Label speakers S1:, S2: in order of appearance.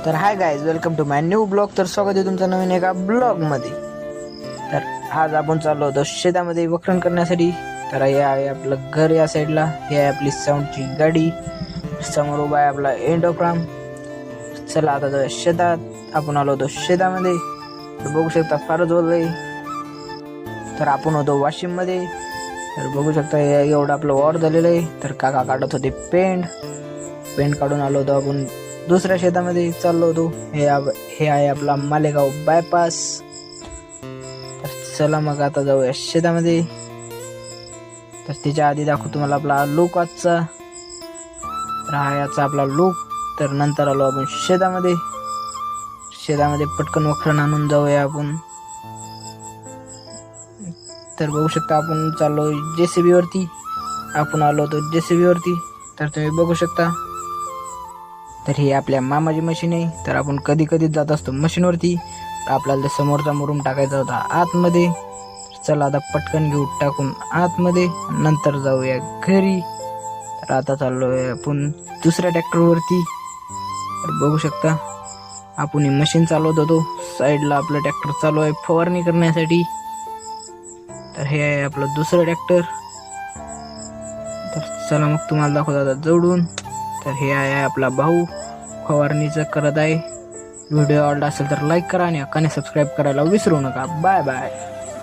S1: तर hi guys, welcome to my new blog. तर स्वागत आहे तुमचं नवीन एका ब्लॉगमध्ये. तर आज आपण चाललो होतो शेतामध्ये वखरण करण्यासाठी. तर हे आहे आपलं घर या साईडला, हे आहे आपली साऊंडची गाडी, समोर उभा आहे आपला एंडोक्राम. चला आता जाऊया शेतात. आपण आलो होतो शेतामध्ये. तर बघू शकता फारच ओलय. तर आपण होतो वाशिम मध्ये. तर बघू शकता एवढं आपलं वॉर झालेलं आहे. तर काका काढत होते पेंड काढून आलो होतो आपण दुसऱ्या शेतामध्ये चाललो होतो. हे आहे आपला मालेगाव बायपास. तर चला मग आता जाऊया शेतामध्ये. तर त्याच्या आधी दाखवतो तुम्हाला आपला लुक आजचा. तर हा याचा आपला लुक. तर नंतर आलो आपण शेतामध्ये पटकन वखरण आणून जाऊया आपण. तर बघू शकता आपण चाललो JCB वरती. आपण आलो होतो JCB वरती. तर तुम्ही बघू शकता. तर ही आपल्या मामाची मशीन आहे. तर आपण कधी कधी जात असतो मशीनवरती. आपल्याला समोरचा मुरुम टाकायचा होता आतमध्ये. चला आता पटकन घेऊ टाकून आतमध्ये, नंतर जाऊया घरी. तर आता चाललोय आपण दुसऱ्या ट्रॅक्टरवरती. तर बघू शकता आपण ही मशीन चालवत होतो. साईडला आपलं ट्रॅक्टर चालू आहे फवारणी करण्यासाठी. तर हे आहे आपलं दुसरं ट्रॅक्टर. तर चला मग तुम्हाला दाखवतो आता जवळून. तर हे आहे आपला भाऊ, फवारणीचं करत आहे. व्हिडिओ आवडला असेल तर लाईक करा आणि हक्काने सबस्क्राईब करायला विसरू नका. Bye bye.